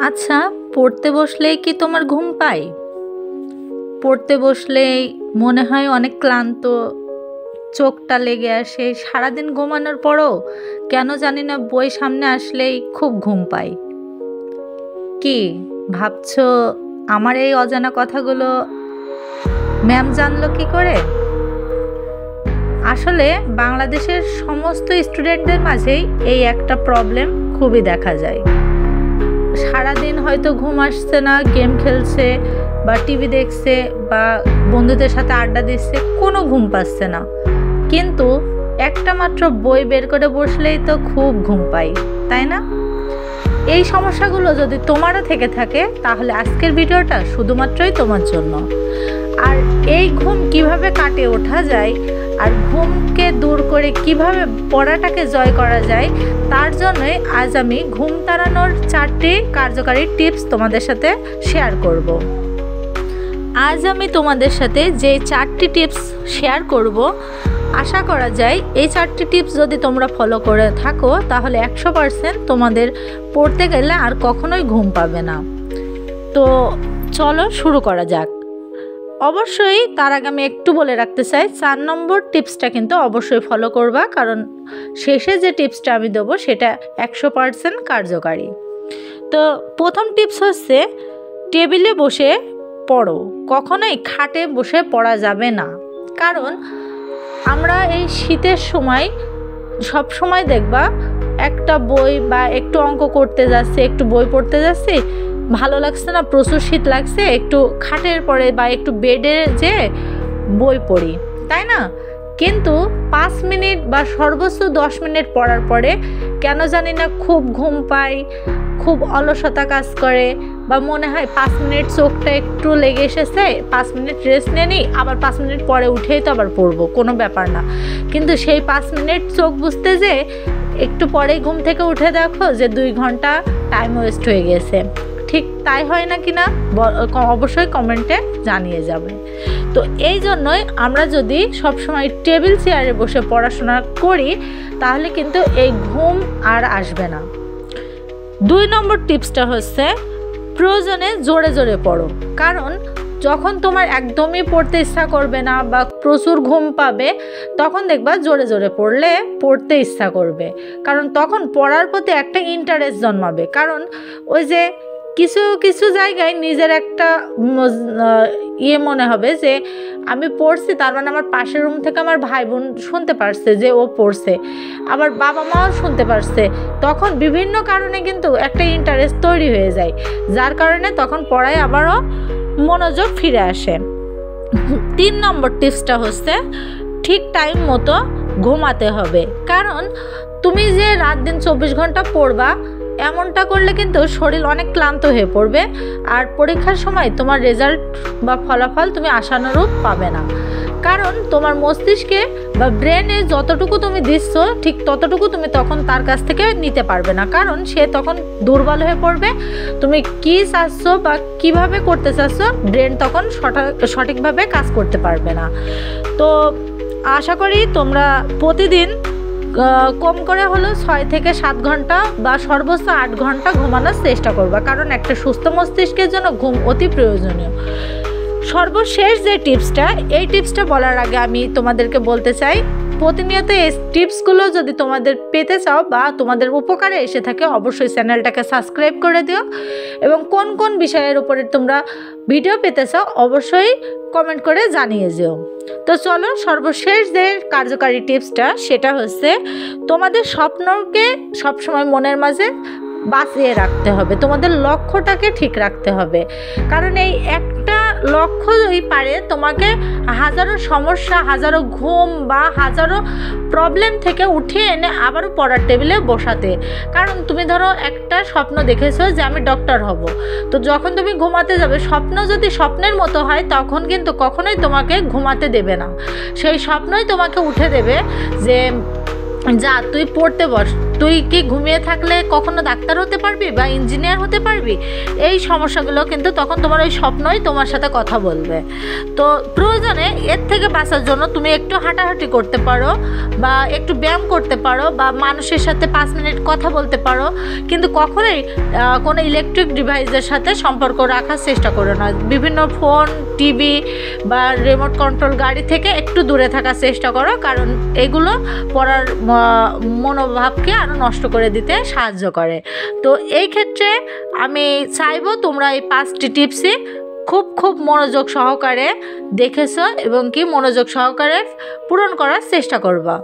আচ্ছা, পড়তে বসলেই কি তোমার ঘুম পায়? পড়তে বসলেই মনে হয় অনেক ক্লান্ত, চোখটা লেগে আসে। সারাদিন ঘুমানোর পরও কেন জানি না বই সামনে আসলেই খুব ঘুম পায়। কি ভাবছো আমার এই অজানা কথাগুলো ম্যাম জানলো কি করে? আসলে বাংলাদেশের সমস্ত স্টুডেন্টদের মাঝেই এই একটা প্রবলেম খুবই দেখা যায়। সারাদিন হয়তো ঘুম আসছে না, গেম খেলছে বা টিভি দেখছে বা বন্ধুদের সাথে আড্ডা দিচ্ছে, কোনো ঘুম পাচ্ছে না, কিন্তু একটা মাত্র বই বের করে বসলেই তো খুব ঘুম পাই, তাই না? এই সমস্যাগুলো যদি তোমারও থেকে থাকে তাহলে আজকের ভিডিওটা শুধুমাত্রই তোমার জন্য। আর এই ঘুম কিভাবে কাটিয়ে ওঠা যায় আর ঘুমকে দূর করে কিভাবে পড়াটাকে জয় করা যায়, তার জন্যই আজ আমি ঘুম তাড়ানোর 4টি কার্যকারী টিপস তোমাদের সাথে শেয়ার করব। আজ আমি তোমাদের সাথে যে 4টি টিপস শেয়ার করব, আশা করা যায় এই 4টি টিপস যদি তোমরা ফলো করে থাকো তাহলে 100% তোমাদের পড়তে গেলে আর কখনোই ঘুম পাবে না। তো চলো শুরু করা যাক। অবশ্যই তার আগে আমি একটু বলে রাখতে চাই, 4 নম্বর টিপসটা কিন্তু অবশ্যই ফলো করবা, কারণ শেষে যে টিপসটা আমি দেবো সেটা 100% কার্যকারী। তো প্রথম টিপস হচ্ছে, টেবিলে বসে পড়ো, কখনোই খাটে বসে পড়া যাবে না। কারণ আমরা এই শীতের সময় সব সময় দেখবা একটা বই বা একটু অঙ্ক করতে যাচ্ছে, একটু বই পড়তে যাচ্ছি, ভালো লাগছে না, প্রচুর শীত লাগছে, একটু খাটের পরে বা একটু বেডে যে বই পড়ি, তাই না? কিন্তু 5 মিনিট বা সর্বোচ্চ 10 মিনিট পড়ার পরে কেন জানি না খুব ঘুম পাই, খুব অলসতা কাজ করে, বা মনে হয় 5 মিনিট চোখটা একটু লেগে এসেছে, 5 মিনিট রেস্ট নিয়ে নিই, আবার 5 মিনিট পরে উঠেই তো আবার পড়বো, কোনো ব্যাপার না। কিন্তু সেই 5 মিনিট চোখ বুঝতে যে একটু পরেই ঘুম থেকে উঠে দেখো যে 2 ঘন্টা টাইম ওয়েস্ট হয়ে গেছে। ঠিক তাই হয় না কি না অবশ্যই কমেন্টে জানিয়ে যাবে। তো এই জন্যই আমরা যদি সবসময় টেবিল চেয়ারে বসে পড়াশোনা করি তাহলে কিন্তু এই ঘুম আর আসবে না। 2 নম্বর টিপসটা হচ্ছে, প্রয়োজনে জোরে জোরে পড়ো। কারণ যখন তোমার একদমই পড়তে ইচ্ছা করবে না বা প্রচুর ঘুম পাবে, তখন দেখবা জোরে জোরে পড়তে ইচ্ছা করবে, কারণ তখন পড়ার প্রতি একটা ইন্টারেস্ট জন্মাবে। কারণ ওই যে কিছু কিছু জায়গায় নিজের একটা মনে হবে যে আমি পড়ছি, তার মানে আমার পাশের রুম থেকে আমার ভাই বোন শুনতে পারছে যে ও পড়ছে, আবার বাবা মাও শুনতে পারছে, তখন বিভিন্ন কারণে কিন্তু একটা ইন্টারেস্ট তৈরি হয়ে যায়, যার কারণে তখন পড়ায় আবারও মনোযোগ ফিরে আসে। 3 নম্বর টিপসটা হচ্ছে, ঠিক টাইম মতো ঘুমাতে হবে। কারণ তুমি যে রাত দিন 24 ঘন্টা পড়বা এমনটা করলে কিন্তু শরীর অনেক ক্লান্ত হয়ে পড়বে, আর পরীক্ষার সময় তোমার রেজাল্ট বা ফলাফল তুমি আশানুরূপ পাবে না। কারণ তোমার মস্তিষ্কে বা ব্রেনে যতটুকু তুমি দিচ্ছ ঠিক ততটুকু তুমি তখন তার কাছ থেকে নিতে পারবে না, কারণ সে তখন দুর্বল হয়ে পড়বে। তুমি কি চাচ্ছ বা কিভাবে করতে চাচ্ছ ব্রেন তখন সঠিকভাবে কাজ করতে পারবে না। তো আশা করি তোমরা প্রতিদিন কম করে হলো 6 থেকে 7 ঘন্টা বা সর্বোচ্চ 8 ঘন্টা ঘুমানোর চেষ্টা করবা, কারণ একটা সুস্থ মস্তিষ্কের জন্য ঘুম অতি প্রয়োজনীয়। সর্বশেষ যে টিপসটা, এই টিপসটা বলার আগে আমি তোমাদেরকে বলতে চাই, প্রতিনিয়ত এই টিপসগুলো যদি তোমাদের পেতে চাও বা তোমাদের উপকারে এসে থাকে অবশ্যই চ্যানেলটাকে সাবস্ক্রাইব করে দিও, এবং কোন কোন বিষয়ের উপরে তোমরা ভিডিও পেতে চাও অবশ্যই কমেন্ট করে জানিয়ে যেও। তো চলো, সর্বশেষ যে কার্যকারী টিপসটা সেটা হচ্ছে, তোমাদের স্বপ্নকে সবসময় মনের মাঝে বাঁচিয়ে রাখতে হবে, তোমাদের লক্ষ্যটাকে ঠিক রাখতে হবে। কারণ এই একটা লক্ষ্যই পারে তোমাকে হাজারো সমস্যা, হাজারো ঘুম বা হাজারো প্রবলেম থেকে উঠিয়ে এনে আবারও পড়ার টেবিলে বসাতে। কারণ তুমি ধরো একটা স্বপ্ন দেখেছো যে আমি ডক্টর হব, তো যখন তুমি ঘুমাতে যাবে স্বপ্ন যদি স্বপ্নের মতো হয় তখন কিন্তু কখনোই তোমাকে ঘুমাতে দেবে না, সেই স্বপ্নই তোমাকে উঠে দেবে যে যা তুই পড়তে বস, তুই কি ঘুমিয়ে থাকলে কখনো ডাক্তার হতে পারবি বা ইঞ্জিনিয়ার হতে পারবি? এই সমস্যাগুলো কিন্তু তখন তোমার ওই স্বপ্নই তোমার সাথে কথা বলবে। তো প্রয়োজনে এর থেকে বাঁচার জন্য তুমি একটু হাঁটাহাঁটি করতে পারো বা একটু ব্যায়াম করতে পারো বা মানুষের সাথে 5 মিনিট কথা বলতে পারো, কিন্তু কখনোই কোনো ইলেকট্রিক ডিভাইসের সাথে সম্পর্ক রাখার চেষ্টা করো না। বিভিন্ন ফোন, টিভি বা রিমোট কন্ট্রোল গাড়ি থেকে একটু দূরে থাকার চেষ্টা করো, কারণ এগুলো পড়ার মনোভাবকে আরও নষ্ট করে দিতে সাহায্য করে। তো এই ক্ষেত্রে আমি চাইবো তোমরা এই 5টি টিপসই খুব মনোযোগ সহকারে দেখেছো এবং কি মনোযোগ সহকারে পূরণ করার চেষ্টা করবা।